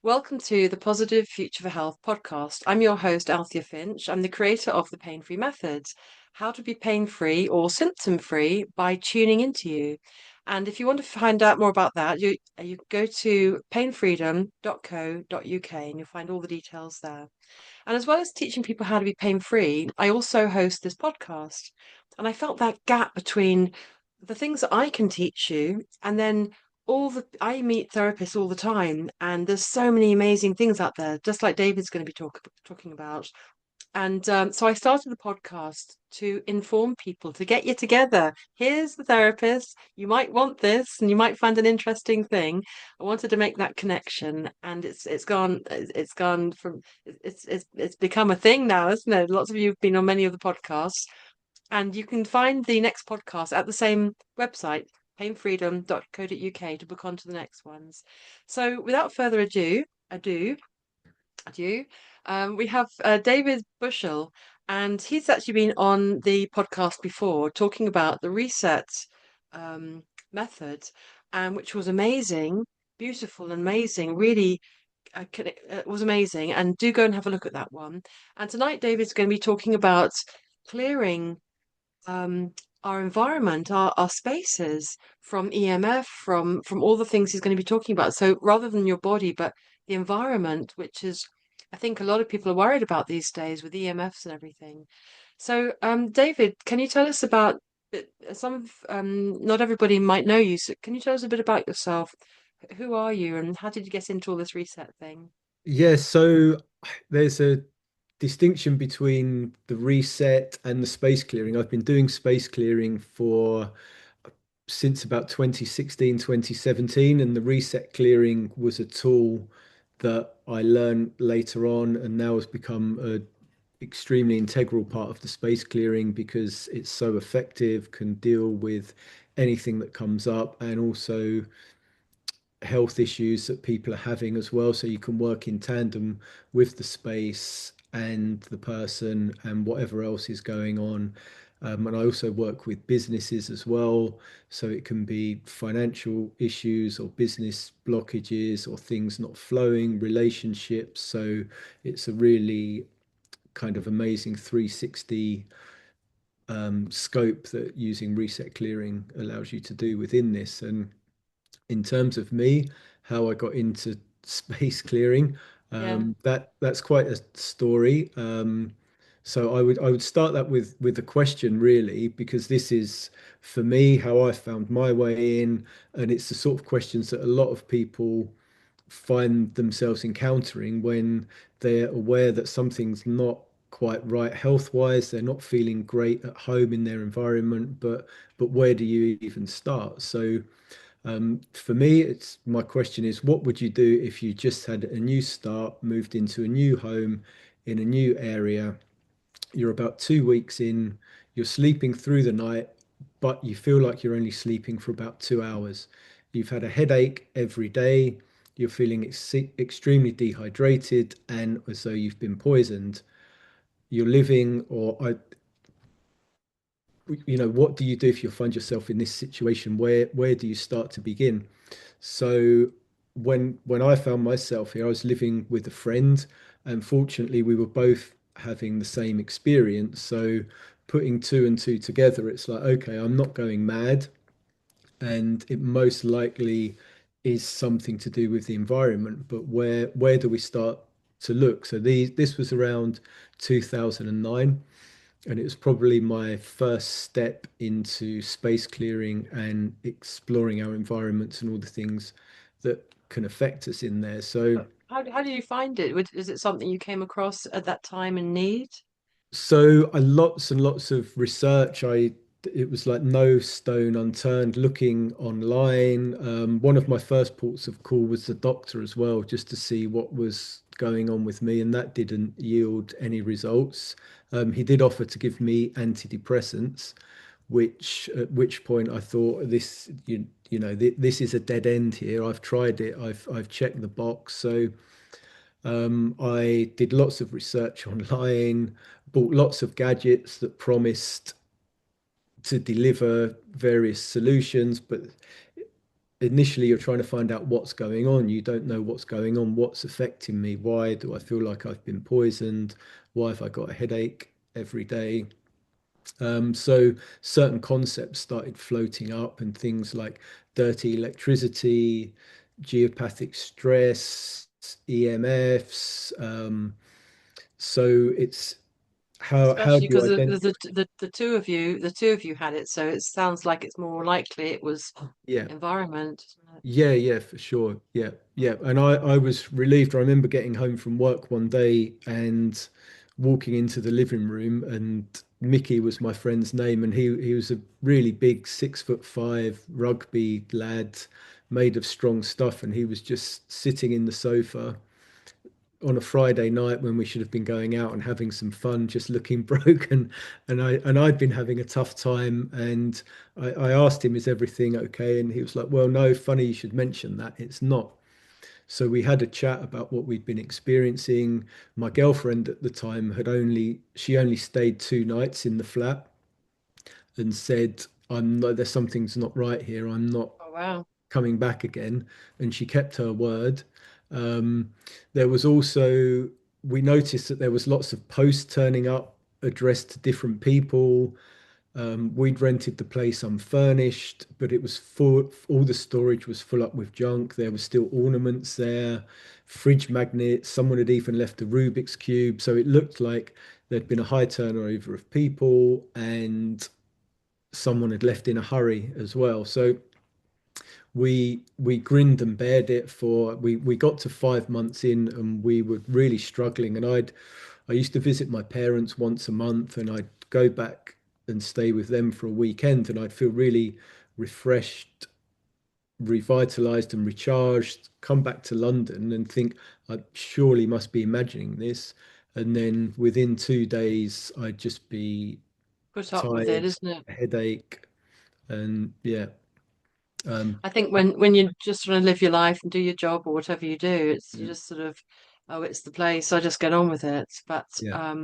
Welcome to the Positive Future for Health podcast. I'm your host, Althea Finch. I'm the creator of the Pain Free Method, how to be pain free or symptom free by tuning into you. And if you want to find out more about that, you go to painfreedom.co.uk and you'll find all the details there. And as well as teaching people how to be pain free, I also host this podcast. And I felt that gap between the things that I can teach you and then I meet therapists all the time, and there's so many amazing things out there, just like David's going to be talking about. And so I started the podcast to inform people, to get you together. Here's the therapist. You might want this, and you might find an interesting thing. I wanted to make that connection, and it's gone from it's become a thing now, isn't it? Lots of you have been on many of the podcasts, and you can find the next podcast at the same website, painfreedom.co.uk, to book on to the next ones. So without further ado, we have David Bushell, and he's actually been on the podcast before talking about the reset method, which was amazing, beautiful, and amazing. Really, it was amazing. And do go and have a look at that one. And tonight, David's going to be talking about clearing um, our environment, our spaces from EMF, from all the things he's going to be talking about. So rather than your body, but the environment, which is, I think a lot of people are worried about these days with EMFs and everything. So, David, can you tell us about not everybody might know you. So can you tell us a bit about yourself? Who are you and how did you get into all this reset thing? Yeah, so there's a distinction between the reset and the space clearing. I've been doing space clearing for since about 2016, 2017, and the reset clearing was a tool that I learned later on and now has become a extremely integral part of the space clearing because it's so effective, can deal with anything that comes up, and also health issues that people are having as well. So you can work in tandem with the space and the person and whatever else is going on. And I also work with businesses as well. So it can be financial issues or business blockages or things not flowing, relationships. So it's a really kind of amazing 360 scope that using reset clearing allows you to do within this. And in terms of me, how I got into space clearing, Yeah, that's quite a story. So I would start that with a question really, because this is for me how I found my way in, and it's the sort of questions that a lot of people find themselves encountering when they're aware that something's not quite right health wise, they're not feeling great at home in their environment, but where do you even start? So for me, it's my question is, what would you do if you just had a new start, moved into a new home in a new area? You're about 2 weeks in, you're sleeping through the night, but you feel like you're only sleeping for about 2 hours. You've had a headache every day, you're feeling extremely dehydrated and as though you've been poisoned. You're living, what do you do if you find yourself in this situation? Where do you start to begin? So when I found myself here, I was living with a friend, and fortunately, we were both having the same experience. So putting two and two together, it's like, okay, I'm not going mad, and it most likely is something to do with the environment. But where do we start to look? So this was around 2009, and it was probably my first step into space clearing and exploring our environments and all the things that can affect us in there. So, how do you find it? Is it something you came across at that time in need? lots and lots of research. It was like no stone unturned. Looking online, one of my first ports of call was the doctor as well, just to see what was going on with me, and that didn't yield any results. He did offer to give me antidepressants, which at which point I thought this is a dead end here. I've tried it. I've checked the box. So I did lots of research online, bought lots of gadgets that promised to deliver various solutions, but initially you're trying to find out what's going on. You don't know what's going on, what's affecting me. Why do I feel like I've been poisoned? Why have I got a headache every day? So certain concepts started floating up, and things like dirty electricity, geopathic stress, EMFs. So it's how Especially do you because identify? the two of you had it, so it sounds like it's more likely it was Yeah. environment, isn't it? Yeah, yeah, for sure. Yeah, Mm. yeah. And I was relieved. I remember getting home from work one day and walking into the living room, and Mickey was my friend's name, and he was a really big 6'5" rugby lad, made of strong stuff, and he was just sitting in the sofa on a Friday night when we should have been going out and having some fun, just looking broken. And I'd been having a tough time, and I asked him, "Is everything okay?" And he was like, "Well, no, funny you should mention that. It's not." So we had a chat about what we'd been experiencing. My girlfriend at the time she only stayed 2 nights in the flat and said, "I'm not, there's something's not right here. I'm not Oh wow. coming back again," and she kept her word. Um, there was also, we noticed that there was lots of posts turning up addressed to different people. We'd rented the place unfurnished, but it was full, all the storage was full up with junk. There was still ornaments there, fridge magnets. Someone had even left a Rubik's Cube. So it looked like there'd been a high turnover of people, and someone had left in a hurry as well. So we grinned and bared it for we got to 5 months in, and we were really struggling. And I used to visit my parents once a month, and I'd go back and stay with them for a weekend, and I'd feel really refreshed, revitalized and recharged, come back to London and think I surely must be imagining this. And then within 2 days I'd just be Put up with it, tired, isn't it? headache, and yeah. um I think when you just want to live your life and do your job or whatever you do, it's you just sort of, oh, it's the place, I just get on with it. But yeah.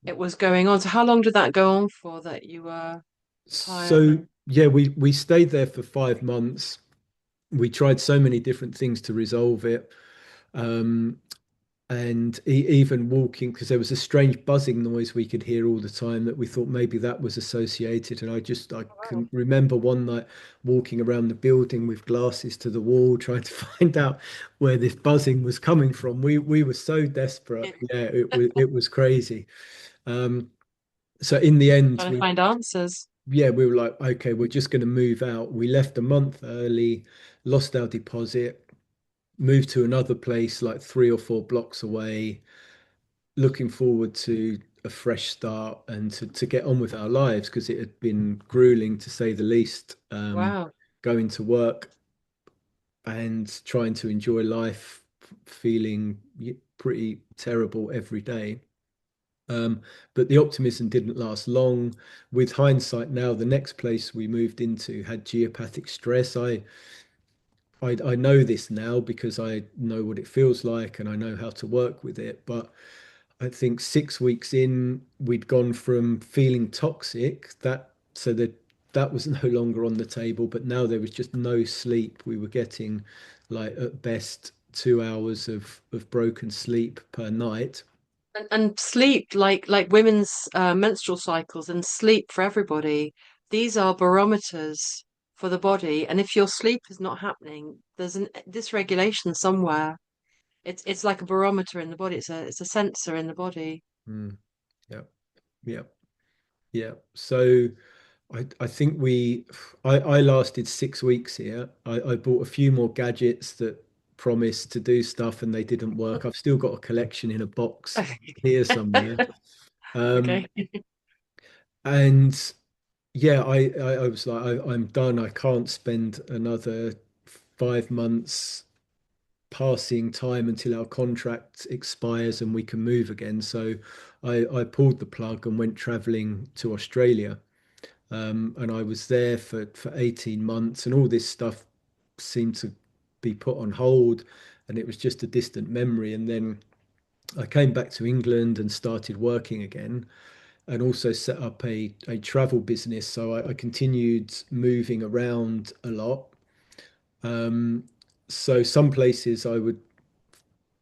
it was going on. So how long did that go on for that you were tired So and yeah, we stayed there for 5 months. We tried so many different things to resolve it. Um, and even walking, because there was a strange buzzing noise we could hear all the time, that we thought maybe that was associated. And I wow. can remember one night walking around the building with glasses to the wall, trying to find out where this buzzing was coming from. We were so desperate. Yeah, it was crazy. Um, so in the end, Trying to we find answers? yeah, we were like, okay, we're just going to move out. We left a month early, lost our deposit, moved to another place like 3 or 4 blocks away, looking forward to a fresh start and to get on with our lives, because it had been grueling to say the least. Wow. Going to work and trying to enjoy life, feeling pretty terrible every day. But the optimism didn't last long. With hindsight now, the next place we moved into had geopathic stress. I know this now because I know what it feels like and I know how to work with it. But I think 6 weeks in, we'd gone from feeling toxic, that was no longer on the table, but now there was just no sleep. We were getting like at best 2 hours of broken sleep per night. And sleep, like women's menstrual cycles and sleep for everybody, these are barometers for the body. And if your sleep is not happening, there's an dysregulation somewhere. It's like a barometer in the body. It's a sensor in the body. Mm, yeah, yeah, yeah. So I think I lasted 6 weeks here. I bought a few more gadgets that promised to do stuff, and they didn't work. I've still got a collection in a box here somewhere. Um, Okay. and yeah, I was like, I'm done. I can't spend another 5 months passing time until our contract expires and we can move again. So I pulled the plug and went traveling to Australia. And I was there for 18 months, and all this stuff seemed to be put on hold, and it was just a distant memory. And then I came back to England and started working again, and also set up a travel business. So I continued moving around a lot. Um, so some places I would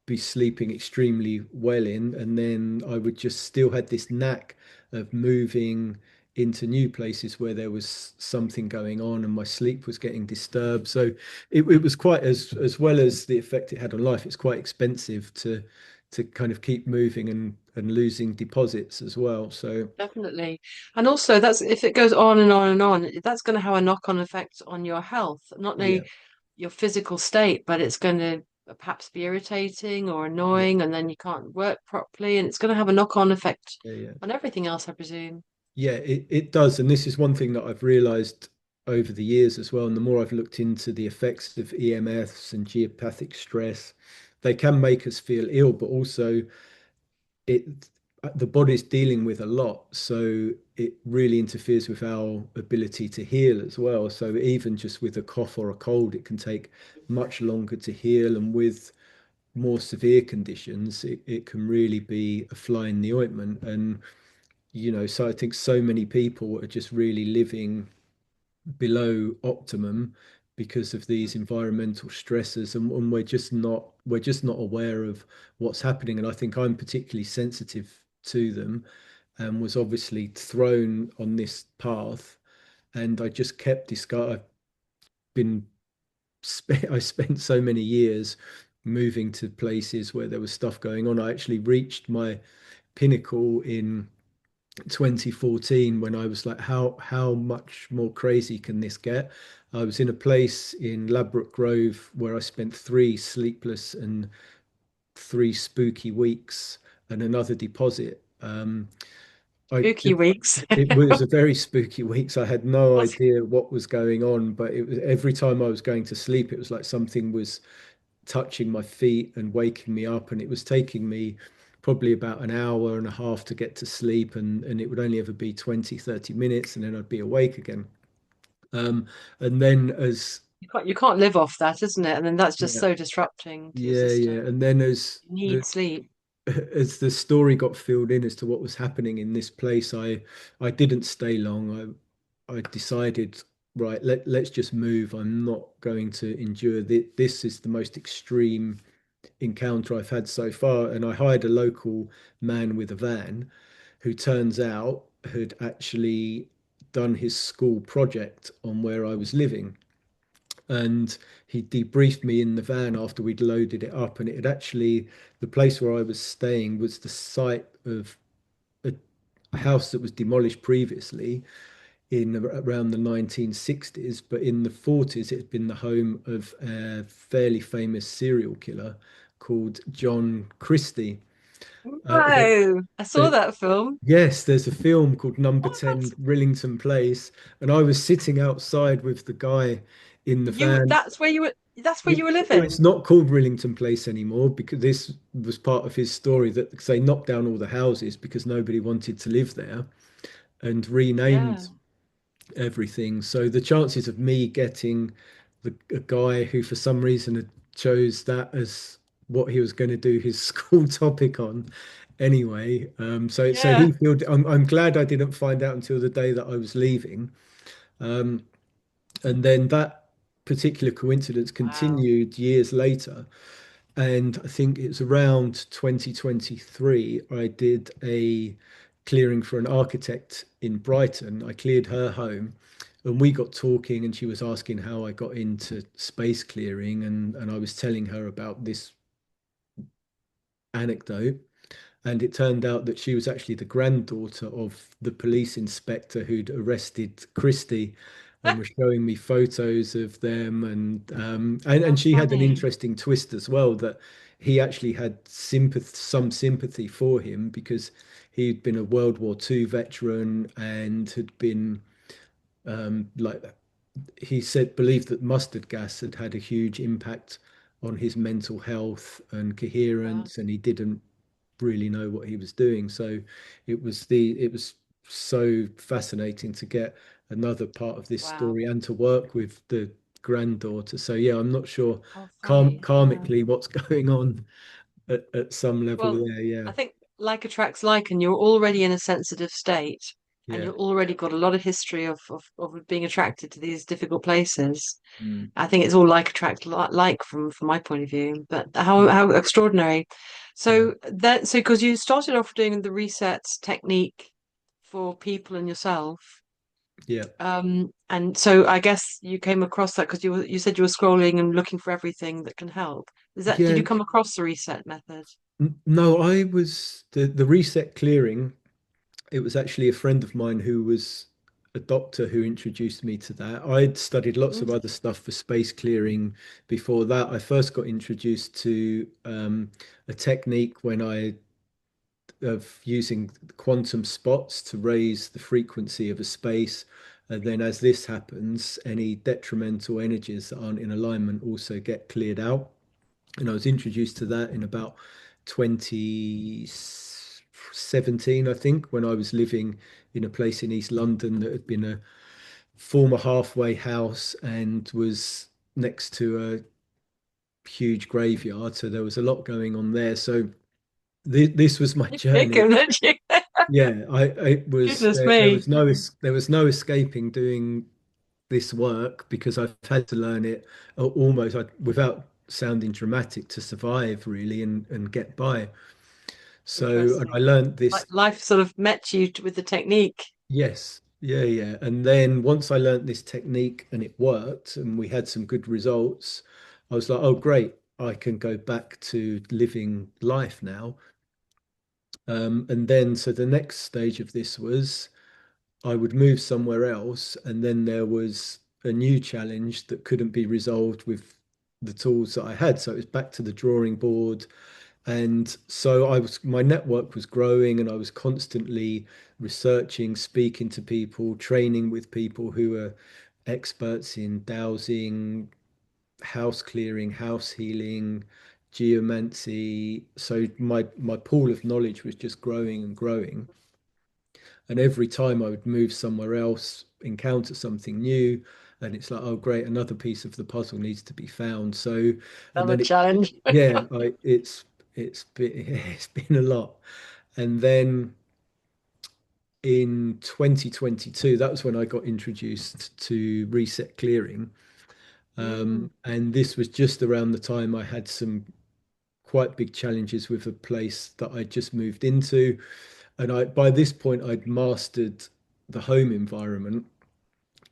be sleeping extremely well in, and then I would just still had this knack of moving into new places where there was something going on and my sleep was getting disturbed. So it was quite as well as the effect it had on life, it's quite expensive to kind of keep moving and losing deposits as well. So Definitely. And also that's if it goes on and on and on, that's going to have a knock-on effect on your health, not yeah, only your physical state, but it's going to perhaps be irritating or yeah, annoying, and then you can't work properly, and it's going to have a knock-on effect yeah, yeah. on everything else, I presume. Yeah, it does. And this is one thing that I've realized over the years as well. And the more I've looked into the effects of EMFs and geopathic stress, they can make us feel ill, but also it the body's dealing with a lot. So it really interferes with our ability to heal as well. So even just with a cough or a cold, it can take much longer to heal. And with more severe conditions, it can really be a fly in the ointment. And so I think so many people are just really living below optimum because of these environmental stresses, and we're just not aware of what's happening. And I think I'm particularly sensitive to them, and was obviously thrown on this path, and I just kept I've been I spent so many years moving to places where there was stuff going on. I actually reached my pinnacle in 2014 when I was like, how much more crazy can this get? I was in a place in Ladbroke Grove where I spent 3 sleepless and 3 spooky weeks and another deposit. I Spooky weeks. it was a very spooky weeks. I had no What's idea what was going on, but it was every time I was going to sleep, it was like something was touching my feet and waking me up, and it was taking me probably about an hour and a half to get to sleep, and it would only ever be 20, 30 minutes, and then I'd be awake again. um and then as you can't live off that, isn't it? And then that's just yeah, so disrupting to your yeah, system. and then as You need the sleep. as the story got filled in as to what was happening in this place, I didn't stay long. I decided, right, let's just move. I'm not going to endure this. This is the most extreme encounter I've had so far. And I hired a local man with a van who turns out had actually done his school project on where I was living. And he debriefed me in the van after we'd loaded it up. And it had actually, the place where I was staying was the site of a house that was demolished previously in around the 1960s, but in the 40s, it had been the home of a fairly famous serial killer called John Christie. There, No, I saw there, that film. yes, there's a film called Number Oh, 10 Rillington Place, and I was sitting outside with the guy in the you van. that's where you were that's where you were Well, it's living. not called Rillington Place anymore because this was part of his story that they knocked down all the houses because nobody wanted to live there and Yeah. renamed everything. So the chances of me getting a guy who for some reason had chose that as what he was going to do his school topic on anyway. So Yeah. he feel I'm glad I didn't find out until the day that I was leaving. Um, and then that particular coincidence Wow. continued years later. And I think it's around 2023, I did a clearing for an architect in Brighton. I cleared her home and we got talking, and she was asking how I got into space clearing. And I was telling her about this anecdote. And it turned out that she was actually the granddaughter of the police inspector who'd arrested Christie, and was showing me photos of them. And How she had an funny. interesting twist as well, that he actually had some sympathy for him because he'd been a World War II veteran and had been like he said believed that mustard gas had had a huge impact on his mental health and Yeah. coherence, and he didn't really know what he was doing. So it was so fascinating to get another part of this Wow. story and to work with the granddaughter. So yeah, I'm not sure How funny. Yeah. karmically what's going on at some level Well, there. Yeah. I think like attracts like, and you're already in a sensitive state. and Yeah. you've already got a lot of history of being attracted to these difficult places. Mm. I think it's all like attract like from my point of view. But Yeah. how extraordinary. Yeah. So because you started off doing the reset technique for people and yourself. Yeah. And so I guess you came across that because you said you were scrolling and looking for everything that can help. Did Yeah. you come across the reset method? No, I was the reset clearing. It was actually a friend of mine who was a doctor who introduced me to that. I'd studied lots of Mm. other stuff for space clearing before that. I first got introduced to a technique when I of using quantum spots to raise the frequency of a space. And then as this happens, any detrimental energies that aren't in alignment also get cleared out. And I was introduced to that in about 2017, I think, when I was living in a place in East London that had been a former halfway house and was next to a huge graveyard. So there was a lot going on there. So this was my Big, journey. haven't you? Yeah, I it was Goodness there me. was no there was no escaping doing this work because I've had to learn it almost without sounding dramatic to survive really and get by. So and I Interesting. learned Like this. life sort of met you with the technique. Yes, yeah, yeah. And then once I learned this technique and it worked and we had some good results, I was like, oh great, I can go back to living life now. And then so the next stage of this was I would move somewhere else, and then there was a new challenge that couldn't be resolved with the tools that I had. So it was back to the drawing board. And so my network was growing, and I was constantly researching, speaking to people, training with people who were experts in dowsing, house clearing, house healing, geomancy. So my pool of knowledge was just growing and growing. And every time I would move somewhere else, encounter something new, and it's like, oh, great, another piece of the puzzle needs to be found. So, and Another then it, challenge. yeah, it's been it's been a lot. And then in 2022, that was when I got introduced to reset clearing. Mm, And this was just around the time I had some quite big challenges with a place that I just moved into. And by this point, I'd mastered the home environment.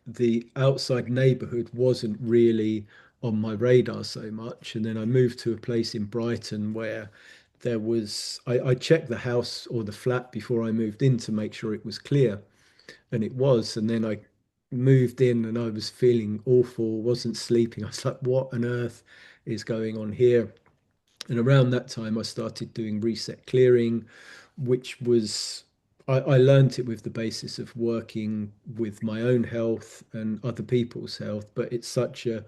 The outside neighborhood wasn't really on my radar so much. And then I moved to a place in Brighton where I checked the house or the flat before I moved in to make sure it was clear. And it was. And then I moved in and I was feeling awful, wasn't sleeping. I was like, what on earth is going on here? And around that time, I started doing reset clearing, which was, I learned it with the basis of working with my own health and other people's health. But it's such a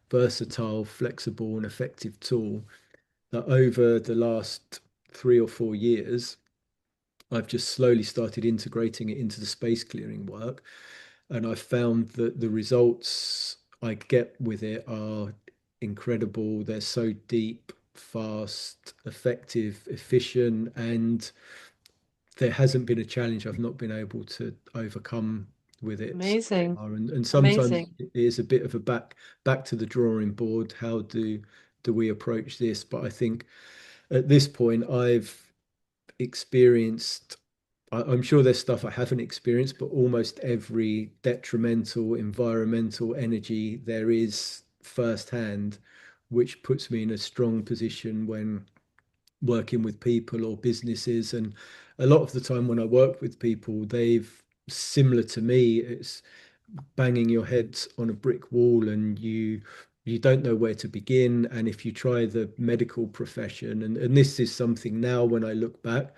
versatile, flexible, and effective tool that over the last 3 or 4 years, I've just slowly started integrating it into the space clearing work. And I found that the results I get with it are incredible. They're so deep, fast, effective, efficient, and there hasn't been a challenge I've not been able to overcome with it so amazing. far. And sometimes Amazing. it is a bit of a back to the drawing board. How do we approach this? But I think at this point I've experienced I'm sure there's stuff I haven't experienced, but almost every detrimental environmental energy there is firsthand, which puts me in a strong position when working with people or businesses. And a lot of the time when I work with people, they've similar to me, it's banging your head on a brick wall and you don't know where to begin. And if you try the medical profession, and this is something now when I look back,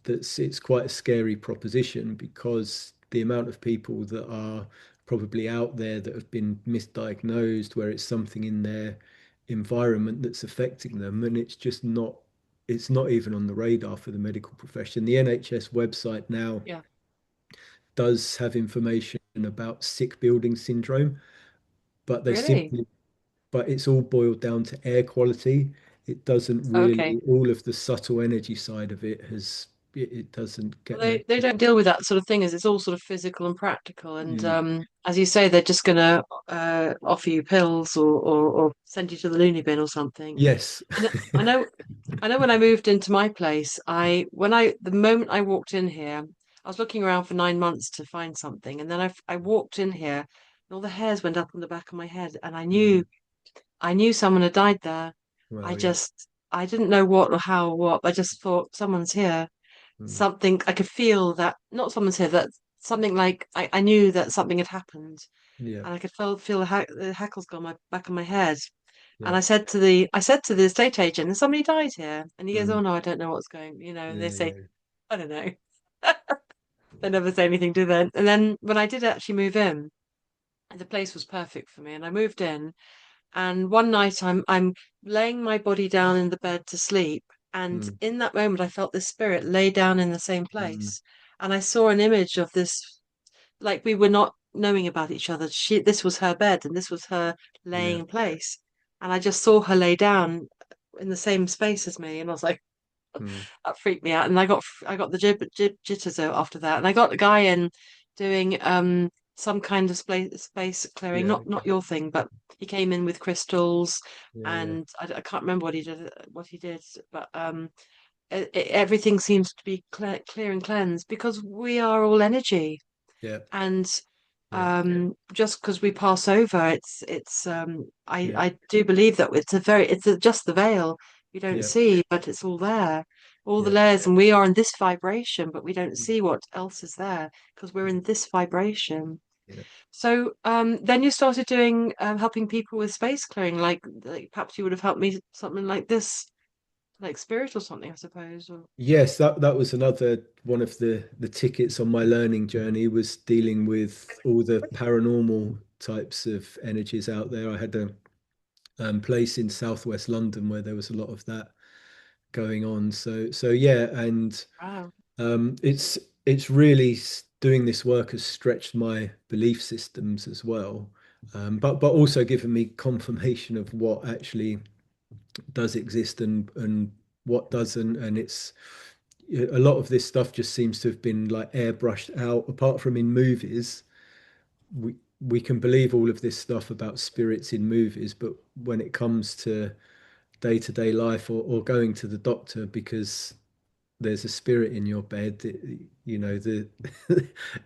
that's it's quite a scary proposition because the amount of people that are probably out there that have been misdiagnosed where it's something in their environment that's affecting them and it's not even on the radar for the medical profession. The NHS website now Yeah. does have information about sick building syndrome, but they Really? simply but it's all boiled down to air quality. It doesn't Okay. really, all of the subtle energy side of it it doesn't Well, get they mentioned. don't deal with that sort of thing, as it's all sort of physical and practical. And Mm. as you say, they're just going to offer you pills or send you to the loony bin or something. Yes. And I know when I moved into my place, the moment I walked in here, I was looking around for 9 months to find something, and then I walked in here, and all the hairs went up on the back of my head, and Mm. I knew someone had died there. Well, yeah. I didn't know what or how or what. I just thought someone's here. Mm. Something I could feel that not someone's here. That something like I knew that something had happened, Yeah. and I could feel the hackles go on my back of my head. And Yeah. I said to the estate agent, "Has somebody died here?" And he goes, Mm. "Oh no, I don't know what's going." And they say, Yeah. "I don't know." They never say anything, do they? And then when I did actually move in, the place was perfect for me, and I moved in. And one night I'm laying my body down in the bed to sleep, and Mm. in that moment I felt this spirit lay down in the same Mm. place, and I saw an image of this, like we were not knowing about each other. This was her bed, and this was her laying Yeah. in place, and I just saw her lay down in the same space as me, and I was like, Mm. that freaked me out, and I got the jitters out after that, and I got the guy in doing some kind of space clearing, Yeah. not your thing, but he came in with crystals, Yeah. Yeah. and I can't remember what he did, but everything seems to be clear and cleansed because we are all energy, Yeah. and Yeah. just because we pass over, Yeah. I do believe that just the veil you don't Yeah. see, but it's all there, all the Yeah. layers, and we are in this vibration, but we don't see what else is there because we're in this vibration. Yeah. So then you started doing helping people with space clearing, like perhaps you would have helped me something like this, like spirit or something, I suppose. Or Yes, that was another one of the tickets on my learning journey was dealing with all the paranormal types of energies out there. I had a place in southwest London where there was a lot of that going on. So yeah, and wow, it's really doing this work has stretched my belief systems as well, but also given me confirmation of what actually does exist and what doesn't, and it's a lot of this stuff just seems to have been like airbrushed out. Apart from in movies, we can believe all of this stuff about spirits in movies, but when it comes to day-to-day life or going to the doctor because there's a spirit in your bed, the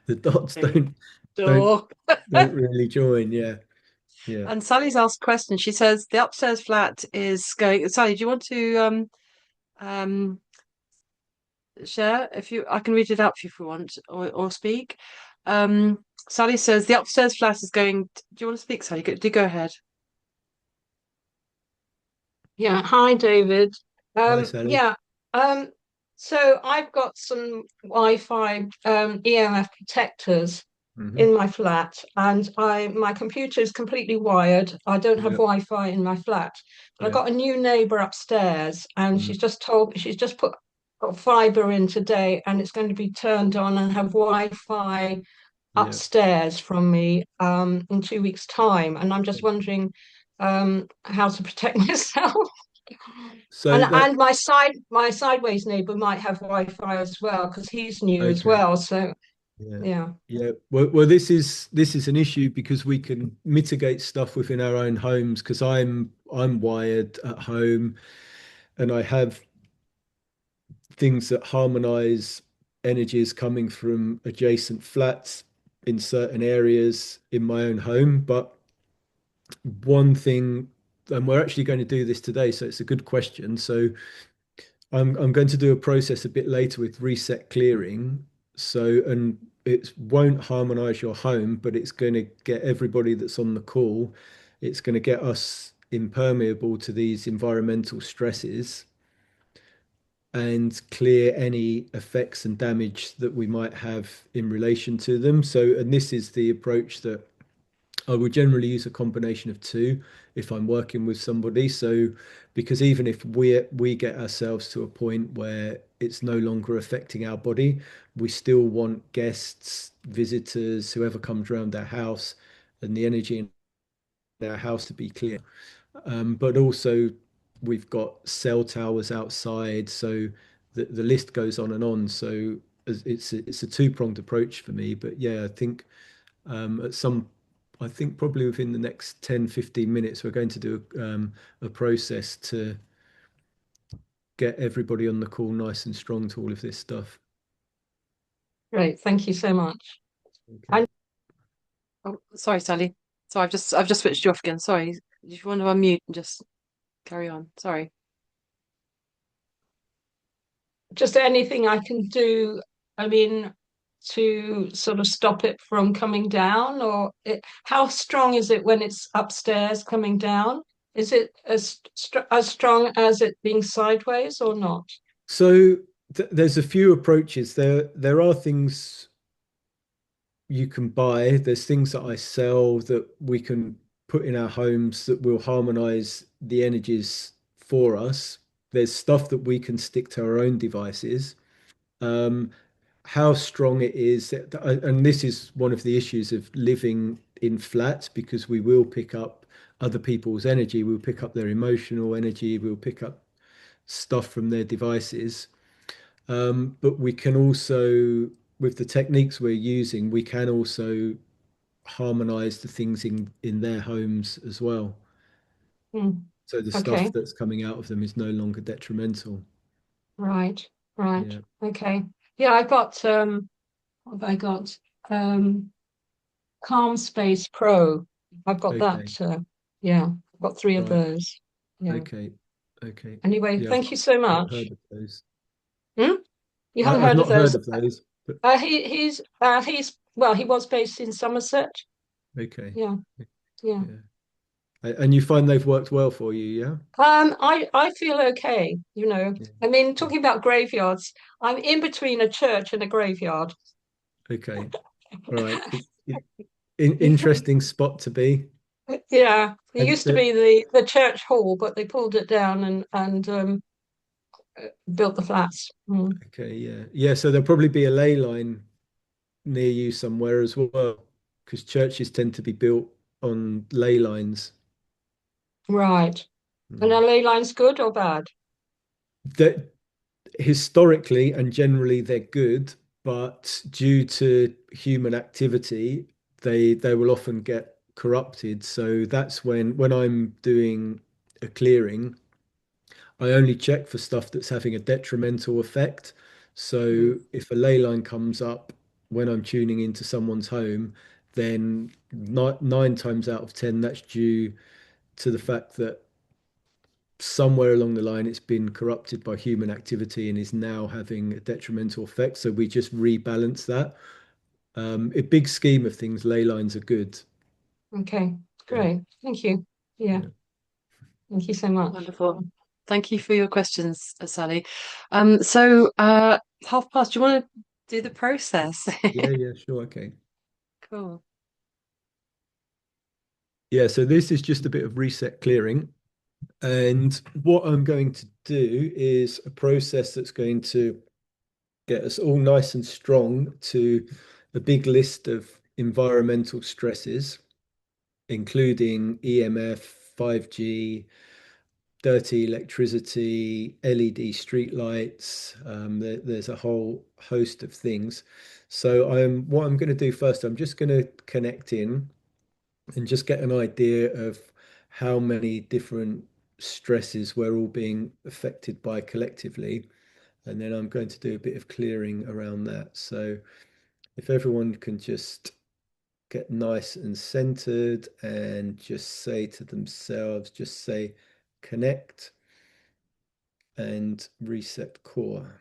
the dots don't door. don't really join. Yeah, yeah. And Sally's asked a question. She says the upstairs flat is going. Sally, do you want to um share? If you, I can read it out for you if you want, or speak. Sally says the upstairs flat is going. Do you want to speak, Sally? Go ahead. Yeah, hi David. Hi, Sally. Yeah, um, so I've got some Wi-Fi EMF protectors Hmm. in my flat, and my computer is completely wired. I don't have Yeah, Wi-Fi in my flat, but I yeah. got a new neighbour upstairs, and Mm. she's just got fibre in today, and it's going to be turned on and have Wi-Fi Yeah. upstairs from me in 2 weeks' time, and I'm just wondering how to protect myself. So And that my sideways neighbour might have Wi-Fi as well because he's new as okay. well. So Yeah. yeah, Yeah. Well, this is an issue because we can mitigate stuff within our own homes because I'm wired at home and I have things that harmonize energies coming from adjacent flats in certain areas in my own home. But one thing, and we're actually going to do this today, so it's a good question. So I'm going to do a process a bit later with reset clearing. So, and it won't harmonize your home, but it's going to get everybody that's on the call, it's going to get us impermeable to these environmental stresses and clear any effects and damage that we might have in relation to them. So, and this is the approach that I would generally use a combination of two if I'm working with somebody. So, because even if we get ourselves to a point where it's no longer affecting our body, we still want guests, visitors, whoever comes around our house, and the energy in our house to be clear. But also, we've got cell towers outside, so the list goes on and on. So it's a two-pronged approach for me. But yeah, I think at some, I think probably within the next 10, 15 minutes, we're going to do a process to get everybody on the call nice and strong to all of this stuff. Great. Thank you so much. Okay. And Oh, sorry, Sally. So I've just switched you off again. Sorry. If you want to unmute and just carry on. Sorry. just anything I can do, I mean, to sort of stop it from coming down, or how strong is it when it's upstairs coming down? Is it as strong as it being sideways or not? So there's a few approaches. There are things you can buy. There's things that I sell that we can put in our homes that will harmonize the energies for us. There's stuff that we can stick to our own devices. Um, how strong it is, and this is one of the issues of living in flats, because we will pick up other people's energy, we'll pick up their emotional energy, we'll pick up stuff from their devices. But we can also, with the techniques we're using, we can also harmonize the things in their homes as well. Hmm. So the stuff Okay, that's coming out of them is no longer detrimental. right, right. Yeah. Okay. Yeah, I got what have I got? Um, Calm Space Pro. I've got Okay. that. Yeah, I've got three of Right. those. Yeah. Okay. Okay. Anyway, Yeah, I've thank you so not heard much. of those. Hmm? You haven't I've heard of not heard those? of those, but He's well, he was based in Somerset. okay. Yeah, yeah. Yeah. And you find they've worked well for you, yeah? I feel okay, you know. Yeah. I mean, Yeah. talking about graveyards, I'm in between a church and a graveyard. Okay. All right. Interesting spot to be. Yeah, it And used to be the church hall, but they pulled it down and built the flats. Mm. okay, yeah. Yeah, so there'll probably be a ley line near you somewhere as well, because churches tend to be built on ley lines. Right. And are Mm. ley lines good or bad? That historically and generally they're good, but due to human activity, they will often get corrupted. So that's when I'm doing a clearing, I only check for stuff that's having a detrimental effect. Mm. So if a ley line comes up when I'm tuning into someone's home, then nine times out of 10, that's due to the fact that somewhere along the line it's been corrupted by human activity and is now having a detrimental effect. So we just rebalance that. A big scheme of things, ley lines are good. Okay, Yeah, great. Thank you. Yeah, yeah, thank you so much. Wonderful. Thank you for your questions, Sally. Half past, do you want to do the process? yeah, yeah, sure, okay. Cool. Yeah, so this is just a bit of reset clearing. And what I'm going to do is a process that's going to get us all nice and strong to a big list of environmental stresses, including EMF, 5G, dirty electricity, LED streetlights. There's a whole host of things. So what I'm going to do first, I'm just going to connect in and just get an idea of how many different stresses we're all being affected by collectively. And then I'm going to do a bit of clearing around that. So if everyone can just get nice and centered and just say to themselves, just say connect and reset core.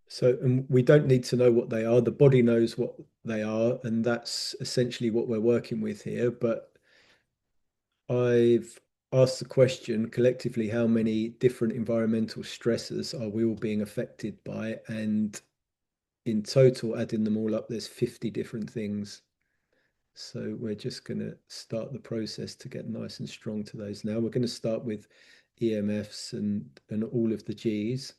So, and we don't need to know what they are. The body knows what they are, and that's essentially what we're working with here. But I've asked the question collectively, how many different environmental stresses are we all being affected by? And in total, adding them all up, there's 50 different things. So we're just going to start the process to get nice and strong to those now. We're going to start with EMFs and all of the Gs.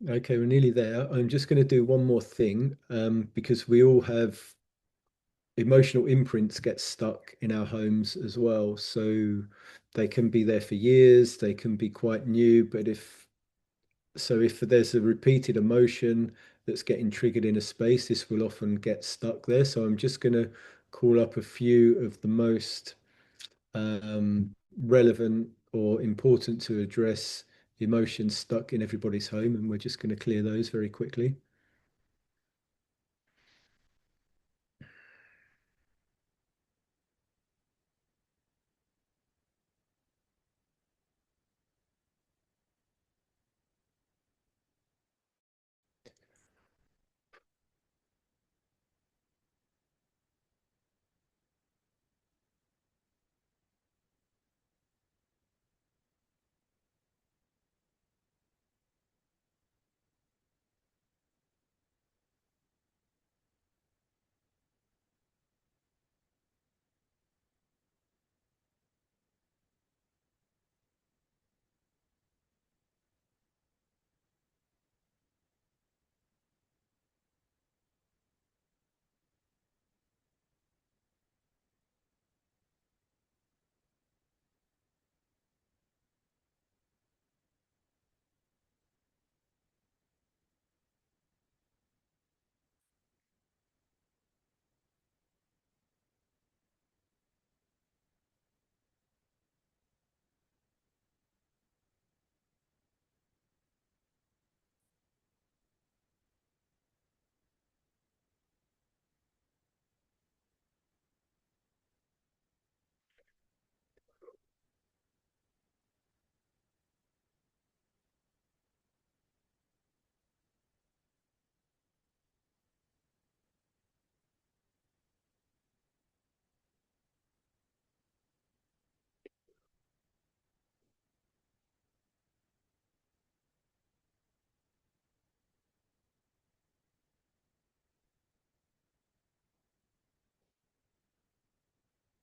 Okay, we're nearly there. I'm just going to do one more thing, because we all have emotional imprints get stuck in our homes as well. So they can be there for years, they can be quite new, but if there's a repeated emotion that's getting triggered in a space, this will often get stuck there. So I'm just going to call up a few of the most relevant or important to address emotions stuck in everybody's home, and we're just going to clear those very quickly.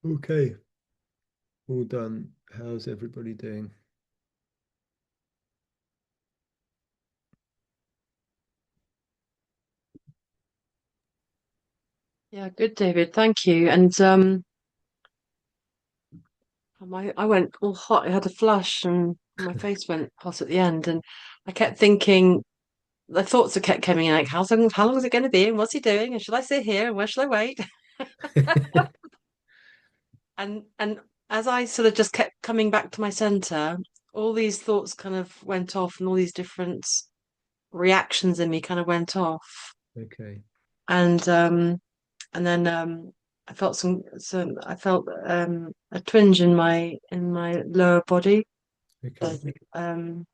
Okay, all done. How's everybody doing? Yeah, good, David. Thank you. And I went all hot. I had a flush, and my face went hot at the end. And I kept thinking, the thoughts that kept coming in, like, how long is it going to be? And what's he doing? And should I sit here? And where should I wait? And as I sort of just kept coming back to my center, all these thoughts kind of went off, and all these different reactions in me kind of went off. Okay, And then I felt I felt a twinge in my lower body. okay, Um,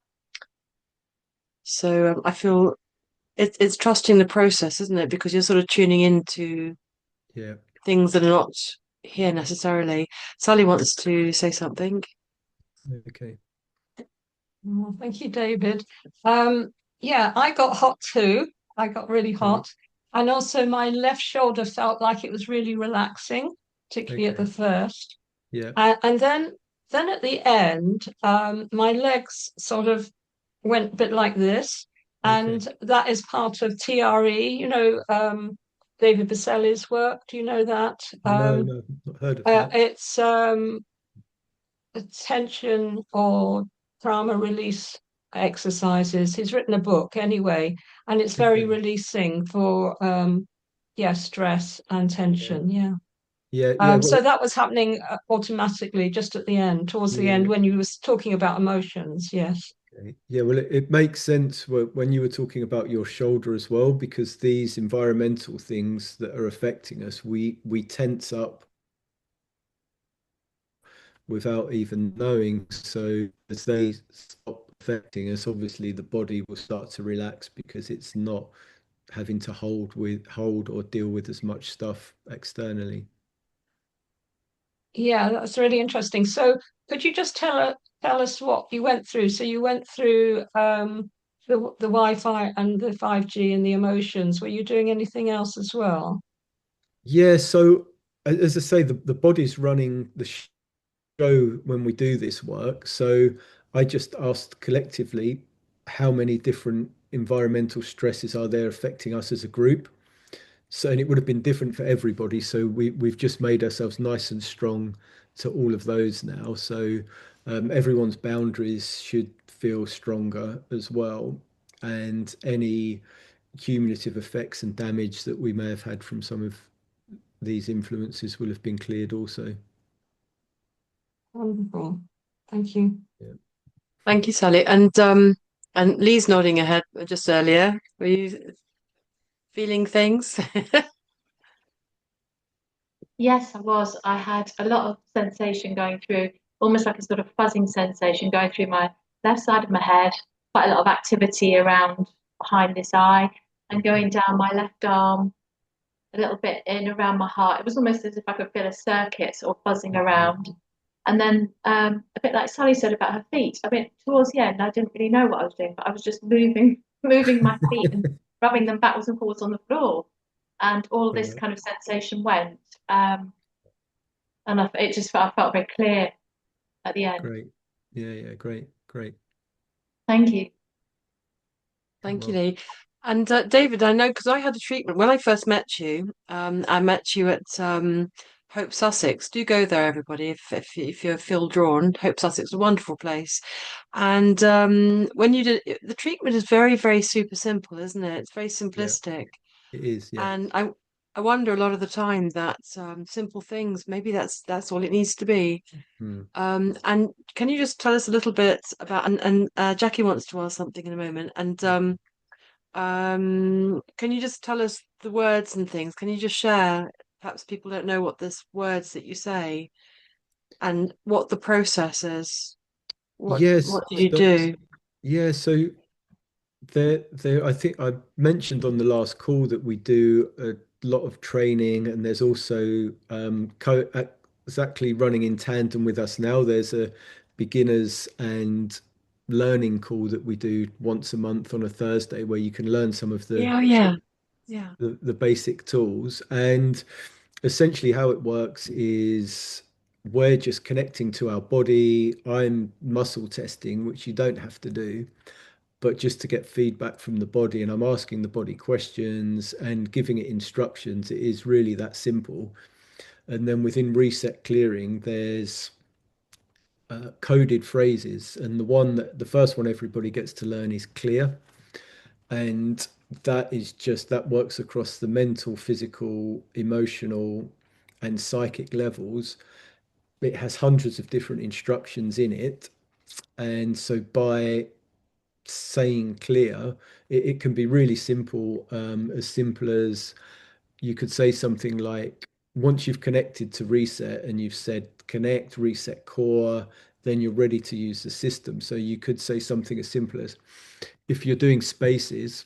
so I feel it's trusting the process, isn't it? Because you're sort of tuning into yeah, things that are not here necessarily. Sally wants to say something. okay, Well, thank you, David. Um, yeah, I got hot too. I got really right, hot. And also my left shoulder felt like it was really relaxing, particularly at the okay, first. yeah, And then at the end, my legs sort of went a bit like this. okay. And that is part of TRE, David Busselli's work. Do you know that? No, no, I've not heard of that. It's attention or trauma release exercises. He's written a book anyway, and it's very Okay, releasing for yeah, stress and yeah, tension. Yeah. yeah, yeah. Well, So that was happening automatically just at the end, towards the end yeah, when you was talking about emotions. Yes. okay. Yeah. Well, it makes sense when you were talking about your shoulder as well, because these environmental things that are affecting us, we tense up without even knowing. So as they stop affecting us, obviously the body will start to relax because it's not having to hold or deal with as much stuff externally. Yeah, that's really interesting. So could you just tell us what you went through? So you went through the Wi-Fi and the 5G and the emotions. Were you doing anything else as well? Yeah, so as I say, the body's running the show when we do this work. So I just asked collectively how many different environmental stresses are there affecting us as a group. So, and it would have been different for everybody. So we've just made ourselves nice and strong to all of those now. So everyone's boundaries should feel stronger as well. And any cumulative effects and damage that we may have had from some of these influences will have been cleared also. Wonderful. Thank you. Yeah. Thank you, Sally. And Lee's nodding her head just earlier. Were you feeling things? Yes, I was. I had a lot of sensation going through, almost like a sort of fuzzing sensation going through my left side of my head, quite a lot of activity around behind this eye, and going down my left arm, a little bit in around my heart. It was almost as if I could feel a circuit sort of buzzing Mhm. around. And then a bit like Sally said about her feet. I mean, towards the end, I didn't really know what I was doing, but I was just moving my feet and rubbing them backwards and forwards on the floor. And all this Right. kind of sensation went. Um, and it just I felt very clear at the end. Great. Yeah, yeah, great, great. Thank you. You're Thank you, welcome. Lee. And David, I know because I had a treatment when I first met you. I met you at Hope Sussex. Do go there, everybody, if you feel drawn. Hope Sussex is a wonderful place. And when you did the treatment is very, very super simple, isn't it? It's very Yeah, simplistic. it is. Yeah. And I wonder a lot of the time that simple things, maybe that's all it needs to be. Hmm. And can you just tell us a little bit about and Jackie wants to ask something in a moment. And can you just tell us the words and things? Can you just share? Perhaps people don't know what this words that you say and what the process is. Yes. What did you So, do? yeah. So I think I mentioned on the last call that we do a lot of training, and there's also exactly running in tandem with us now. There's a beginners and learning call that we do once a month on a Thursday, where you can learn some of Yeah, oh, yeah, yeah, the basic tools. And essentially, how it works is we're just connecting to our body. I'm muscle testing, which you don't have to do, but just to get feedback from the body. And I'm asking the body questions and giving it instructions. It is really that simple. And then within reset clearing, there's coded phrases. And the first one everybody gets to learn is clear. And that is just, that works across the mental, physical, emotional, and psychic levels. It has hundreds of different instructions in it. And so by saying clear, it can be really as simple as you could say something like, once you've connected to reset and you've said connect, reset core, then you're ready to use the system. So you could say something as simple as, if you're doing spaces,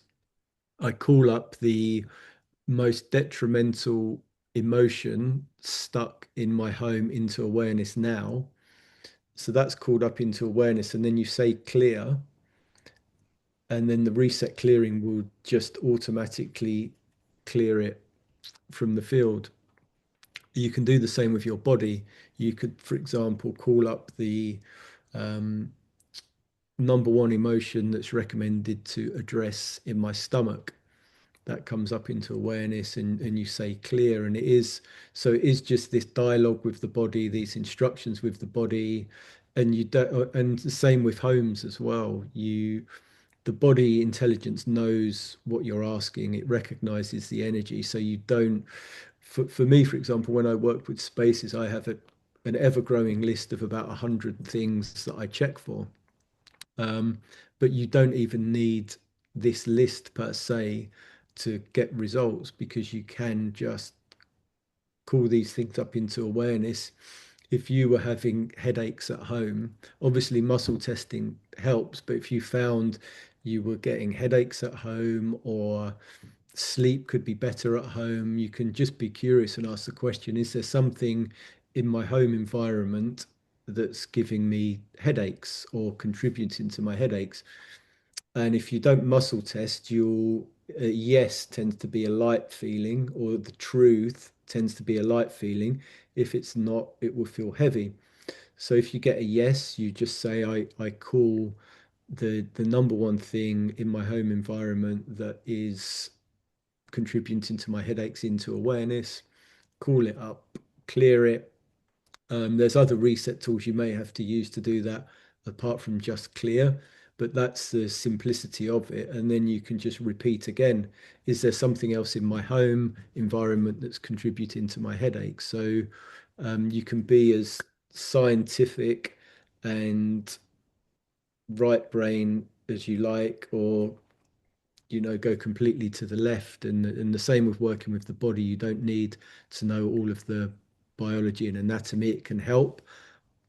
I call up the most detrimental emotion stuck in my home into awareness now. So that's called up into awareness. And then you say clear, and then the reset clearing will just automatically clear it from the field. You can do the same with your body. You could, for example, call up the um, number one emotion that's recommended to address in my stomach. That comes up into awareness, and you say clear. And it is just this dialogue with the body, these instructions with the body. And you don't, and the same with homes as well. The body intelligence knows what you're asking, it recognizes the energy. So you don't, for me, for example, when I work with spaces, I have an ever growing list of about 100 things that I check for. Um, but you don't even need this list per se to get results, because you can just call these things up into awareness. If you were having headaches at home, obviously muscle testing helps, but if you found you were getting headaches at home, or sleep could be better at home, you can just be curious and ask the question, is there something in my home environment that's giving me headaches or contributing to my headaches? And if you don't muscle test, you'll yes tends to be a light feeling, or the truth tends to be a light feeling. If it's not, it will feel heavy. So if you get a yes, you just say, I call the number one thing in my home environment that is contributing to my headaches into awareness, call it up, clear it. There's other reset tools you may have to use to do that apart from just clear, but that's the simplicity of it. And then you can just repeat again. Is there something else in my home environment that's contributing to my headache? So you can be as scientific and right brain as you like, or go completely to the left. And the same with working with the body. You don't need to know all of the biology and anatomy. It can help,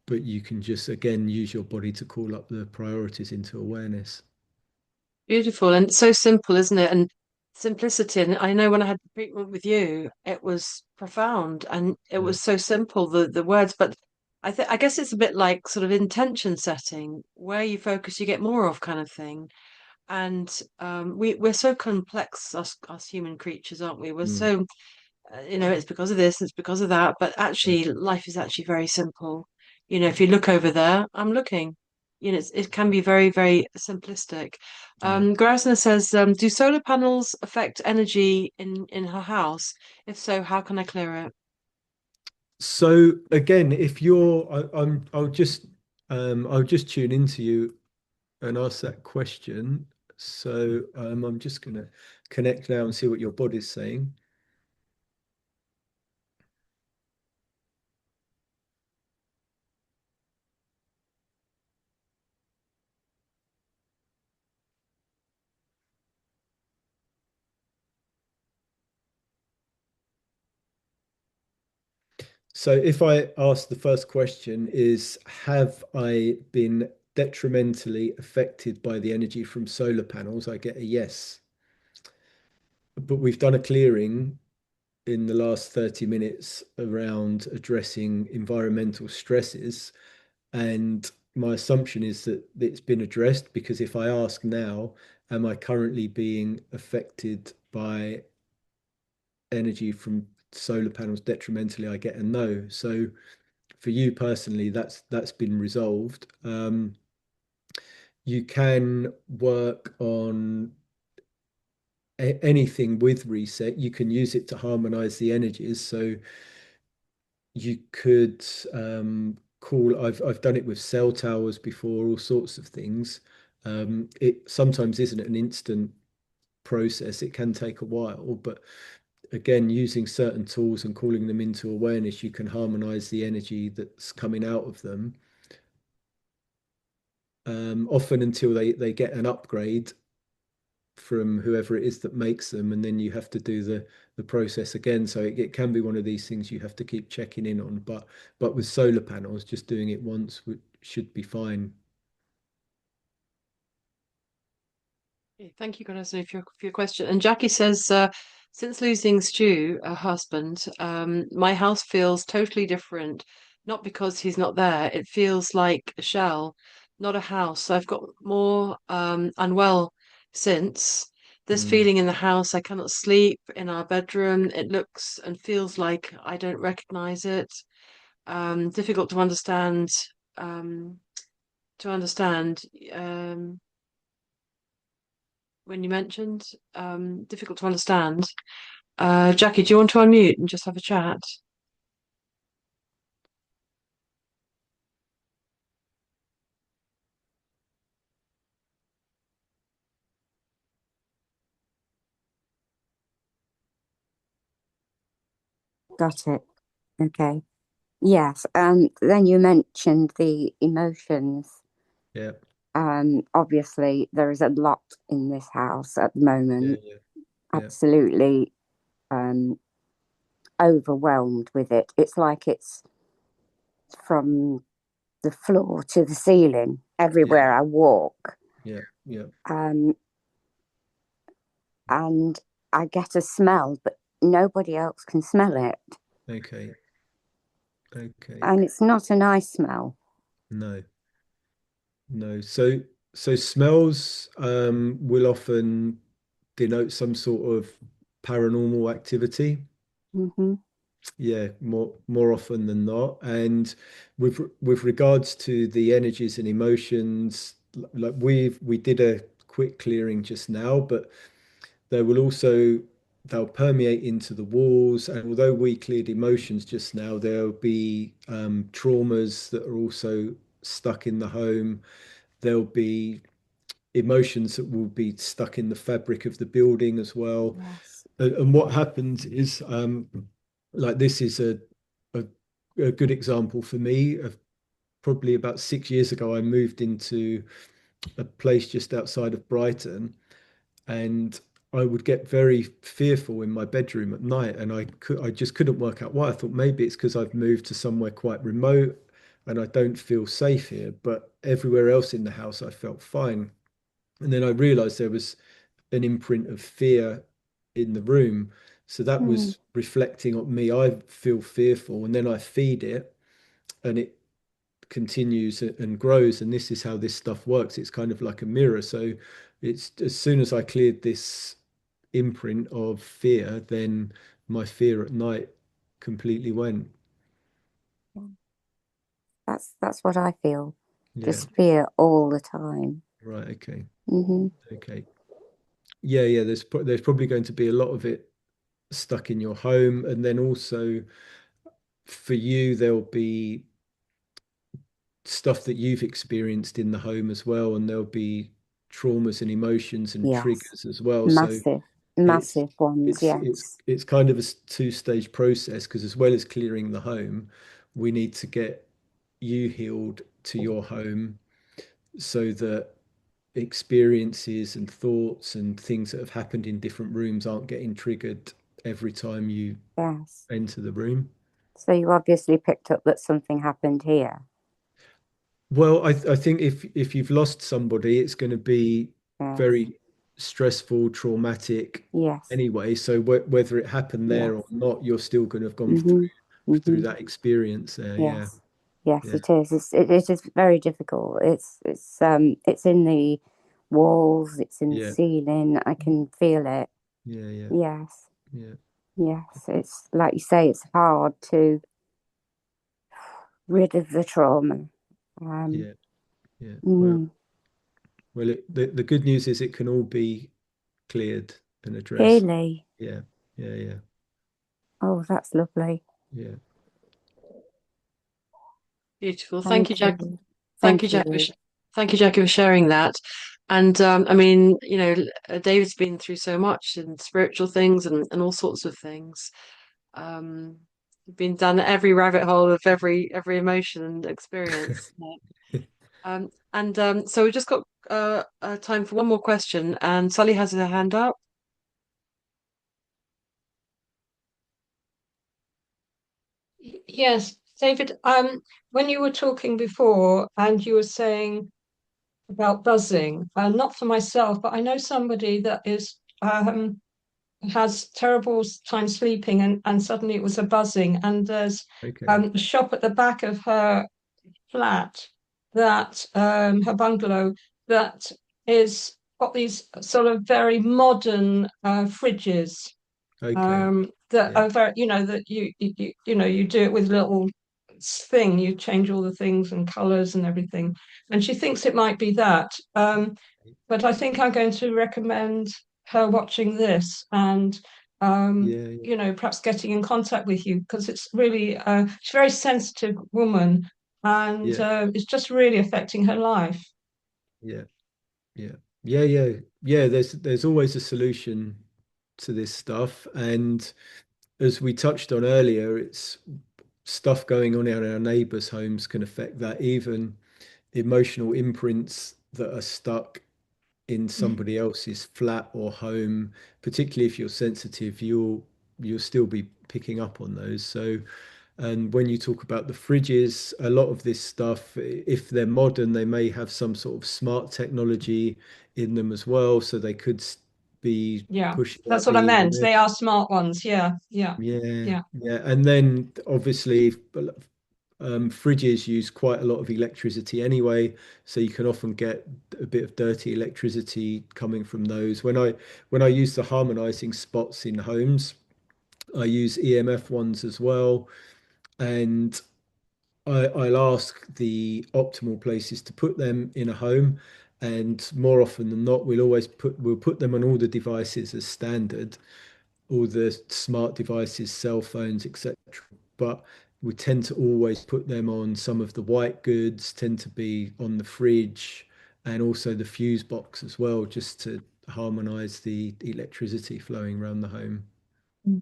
but you can just again use your body to call up the priorities into awareness. Beautiful and so simple, isn't it? And simplicity. And I know when I had the treatment with you, it was profound and it Yeah. was so simple, the words. But I guess it's a bit like sort of intention setting, where you focus, you get more of kind of thing. And we're so complex, us human creatures, aren't we? We're Mm. so it's because of this, it's because of that. But Yeah. actually, life is actually very simple. If you look over there, I'm looking. It can be very, very simplistic. Yeah. Grasner says, do solar panels affect energy in her house? If so, how can I clear it? So again, if you're, I'll just tune into you and ask that question. So I'm just gonna connect now and see what your body's saying. So if I ask the first question is, have I been detrimentally affected by the energy from solar panels? I get a yes. But we've done a clearing in the last 30 minutes around addressing environmental stresses. And my assumption is that it's been addressed, because if I ask now, am I currently being affected by energy from solar panels detrimentally? I get a no. So for you personally, that's been resolved. You can work on anything with reset. You can use it to harmonize the energies. So you could call. I've done it with cell towers before, all sorts of things. It sometimes isn't an instant process. It can take a while, but again, using certain tools and calling them into awareness, you can harmonize the energy that's coming out of them. Often until they get an upgrade from whoever it is that makes them, and then you have to do the process again. So it can be one of these things you have to keep checking in on. But with solar panels, just doing it once should be fine. Okay, thank you, Vanessa, for your question. And Jackie says, since losing Stu, her husband, my house feels totally different. Not because he's not there. It feels like a shell, not a house. So I've got more unwell since. This Mm, feeling in the house, I cannot sleep in our bedroom. It looks and feels like I don't recognize it. Difficult um, to understand. Um, when you mentioned difficult to understand. Jackie, do you want to unmute and just have a chat? Got it. Okay. Yes. Then you mentioned the emotions. yeah, Obviously, there is a lot in this house at the yeah, moment. yeah, yeah. Absolutely um, overwhelmed with it. It's like it's from the floor to the ceiling Yeah, everywhere I walk. yeah, yeah. Um, and I get a smell, but nobody else can smell it. Okay, okay. And it's not a nice smell. No, no. So smells will often denote some sort of paranormal activity. Hmm. Yeah, more often than not. And with regards to the energies and emotions, like we did a quick clearing just now, but they will also they'll permeate into the walls. And although we cleared emotions just now, there'll be traumas that are also stuck in the home. There'll be emotions that will be stuck in the fabric of the building as well. Yes. And what happens is, like this is a, a good example for me of probably about 6 years ago, I moved into a place just outside of Brighton, and I would get very fearful in my bedroom at night, and I just couldn't work out why. I thought maybe it's because I've moved to somewhere quite remote and I don't feel safe here, but everywhere else in the house I felt fine. And then I realized there was an imprint of fear in the room. So that Mm, was reflecting on me. I feel fearful, and then I feed it, and it continues and grows. And this is how this stuff works. It's kind of like a mirror. So it's as soon as I cleared this imprint of fear, then my fear at night completely went. that's what I feel. Yeah. Just fear all the time. Right. Okay. Hmm. Okay. Yeah. Yeah. There's probably going to be a lot of it stuck in your home, and then also for you, there'll be stuff that you've experienced in the home as well, and there'll be traumas and emotions and Yes. triggers as well. So Massive, it's massive ones. it's it's Yes. it's kind of a two-stage process, because as well as clearing the home, we need to get you healed to your home so that experiences and thoughts and things that have happened in different rooms aren't getting triggered every time you Yes. enter the room. So you obviously picked up that something happened here. Well, I think if you've lost somebody, it's going to be Yes. very stressful, traumatic Yes. anyway. So whether it happened there or Yes. not, you're still going to have gone Hmm. through Hmm. that experience there. Yeah, Yes. Yes, yeah, it is. It is very difficult. It's in the walls, it's in the yeah, ceiling. I can feel it. yeah, yeah, Yes. yeah, Yes. It's like you say, it's hard to rid of the trauma. Um, yeah, yeah. Well, mm, the good news is it can all be cleared and addressed. really? Yeah, yeah, yeah, Oh, that's lovely. yeah, Beautiful. Thank Thank you, Jack. you. Thank you, Thank Jack. you. Thank you, Jackie, for sharing that. And I mean, David's been through so much and spiritual things and all sorts of things. Um, been down every rabbit hole of every emotion and experience. And so we just got time for one more question. And Sally has her hand up. Yes, David, when you were talking before and you were saying about buzzing, not for myself, but I know somebody that is has terrible time sleeping and suddenly it was a buzzing and there's Okay, a shop at the back of her flat that her bungalow that is got these sort of very modern fridges okay, that yeah, are very, that you do it with little thing, you change all the things and colors and everything. And she thinks it might be that. But I think I'm going to recommend her watching this and yeah, yeah, perhaps getting in contact with you because it's really she's a very sensitive woman and yeah, it's just really affecting her life. yeah. Yeah. Yeah, yeah. Yeah, there's always a solution to this stuff. And as we touched on earlier, it's stuff going on in our neighbors' homes can affect that. Even emotional imprints that are stuck in somebody else's flat or home, particularly if you're sensitive, you'll still be picking up on those. So and when you talk about the fridges, a lot of this stuff, if they're modern, they may have some sort of smart technology in them as well. So they could be Yeah, pushing that's out what I the meant. EMF. They are smart ones. Yeah, yeah, Yeah, yeah, yeah. And then obviously, fridges use quite a lot of electricity anyway. So you can often get a bit of dirty electricity coming from those. When I use the harmonizing spots in homes, I use EMF ones as well, and I'll ask the optimal places to put them in a home. And more often than not, we'll put them on all the devices as standard, all the smart devices, cell phones, etc. But we tend to always put them on some of the white goods, tend to be on the fridge and also the fuse box as well, just to harmonize the electricity flowing around the home. Mm.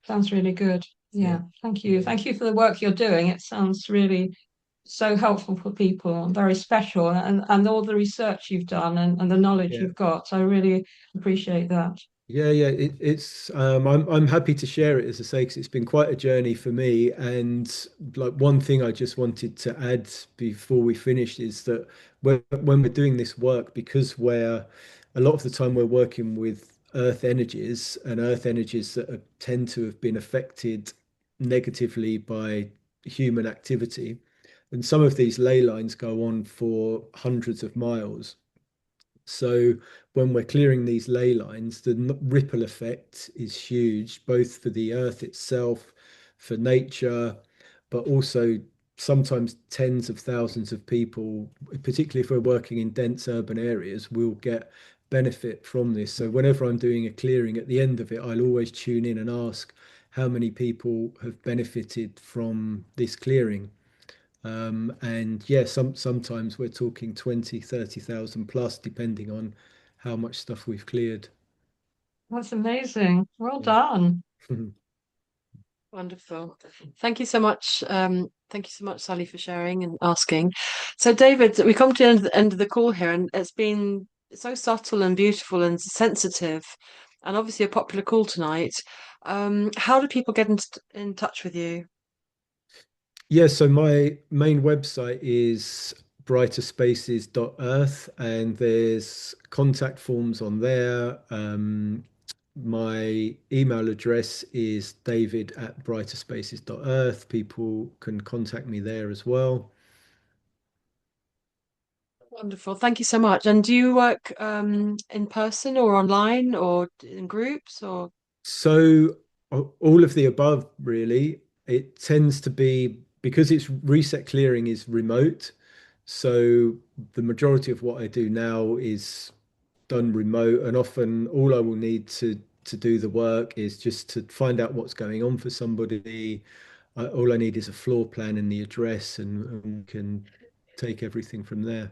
Sounds really good. Yeah. Yeah, thank you. Thank you for the work you're doing. It sounds really so helpful for people and very special, and all the research you've done and the knowledge Yeah. you've got. So I really appreciate that. Yeah, it's I'm happy to share it as I say because it's been quite a journey for me. And like one thing I just wanted to add before we finished is that when we're doing this work, because we're a lot of the time we're working with earth energies and earth energies that tend to have been affected negatively by human activity, and some of these ley lines go on for hundreds of miles. So when we're clearing these ley lines, the ripple effect is huge, both for the earth itself, for nature, but also sometimes tens of thousands of people, particularly if we're working in dense urban areas, will get benefit from this. So whenever I'm doing a clearing, at the end of it, I'll always tune in and ask how many people have benefited from this clearing. And yeah, sometimes we're talking 20, 30,000 plus, depending on how much stuff we've cleared. That's amazing. Well Yeah. done. Wonderful. Thank you so much. Thank you so much, Sally, for sharing and asking. So, David, we come to the end of the call here, and it's been so subtle and beautiful and sensitive, and obviously a popular call tonight. How do people get in touch with you? Yeah, so my main website is brighterspaces.earth, and there's contact forms on there. My email address is david@brighterspaces.earth. People can contact me there as well. Wonderful. Thank you so much. And do you work in person or online or in groups or? So all of the above, really. It tends to be because it's reset clearing is remote. So the majority of what I do now is done remote, and often all I will need to do the work is just to find out what's going on for somebody. All I need is a floor plan and the address, and can take everything from there.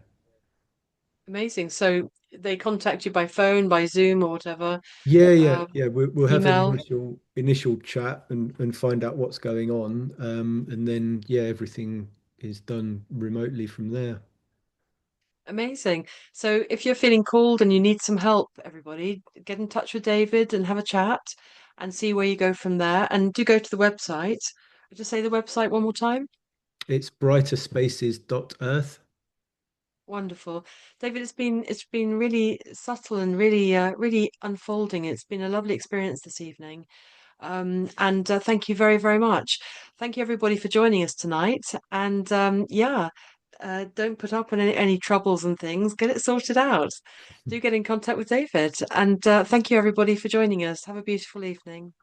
Amazing. So they contact you by phone, by Zoom or whatever, Yeah. We'll have an email. initial chat and find out what's going on, and then yeah, everything is done remotely from there. Amazing. So if you're feeling called and you need some help, everybody, get in touch with David and have a chat and see where you go from there. And do go to the website. Just say the website one more time. It's brighterspaces.earth. Wonderful. David, it's been really subtle and really really unfolding. It's been a lovely experience this evening. And thank you very, very much. Thank you, everybody, for joining us tonight. And yeah, don't put up with any troubles and things. Get it sorted out. Do get in contact with David. And thank you, everybody, for joining us. Have a beautiful evening.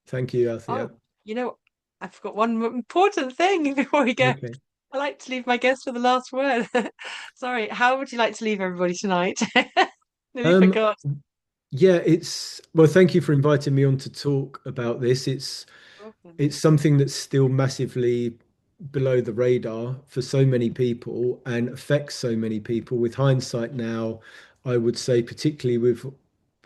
Thank you, Oh, Althea. you know, I forgot one important thing before we go. Okay. I like to leave my guests for the last word. Sorry, how would you like to leave everybody tonight? Nearly Um, forgot. yeah, it's well, thank you for inviting me on to talk about this. Welcome. It's something that's still massively below the radar for so many people and affects so many people. With hindsight now, I would say, particularly with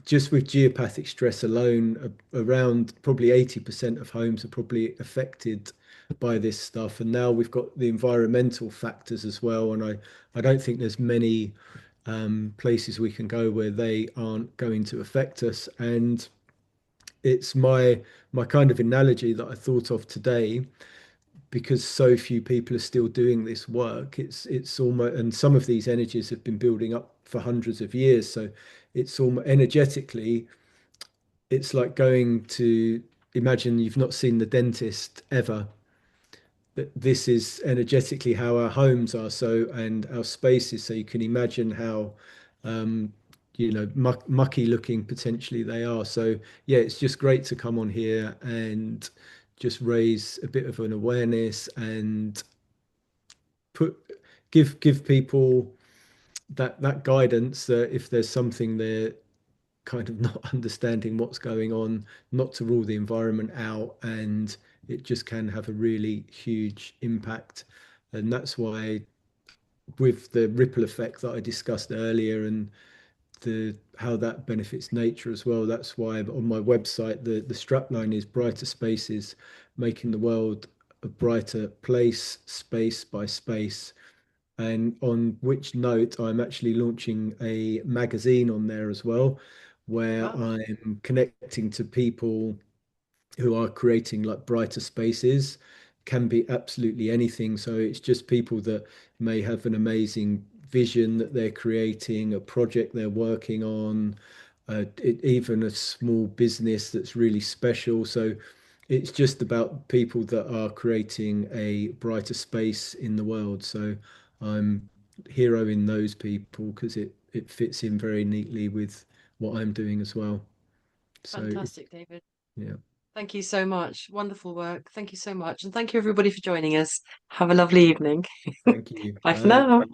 geopathic stress alone, around probably 80% of homes are probably affected by this stuff. And now we've got the environmental factors as well. And I don't think there's many places we can go where they aren't going to affect us. And it's my kind of analogy that I thought of today because so few people are still doing this work. It's almost, and some of these energies have been building up for hundreds of years. So it's almost energetically, it's like going to imagine you've not seen the dentist ever. That this is energetically how our homes are, so and our spaces. So you can imagine how mucky looking potentially they are. So yeah, it's just great to come on here and just raise a bit of an awareness and put give people that guidance that if there's something they're kind of not understanding what's going on, not to rule the environment out, and it just can have a really huge impact. And that's why, with the ripple effect that I discussed earlier and the how that benefits nature as well, that's why on my website the strapline is brighter spaces, making the world a brighter place, space by space. And on which note, I'm actually launching a magazine on there as well, where Wow, I'm connecting to people who are creating like brighter spaces. Can be absolutely anything. So it's just people that may have an amazing vision that they're creating, a project they're working on, even a small business that's really special. So it's just about people that are creating a brighter space in the world. So I'm heroing those people because it fits in very neatly with what I'm doing as well. So fantastic, David. yeah, Thank you so much. Wonderful work. Thank you so much. And thank you everybody for joining us. Have a lovely evening. thank you. Bye for Bye. now.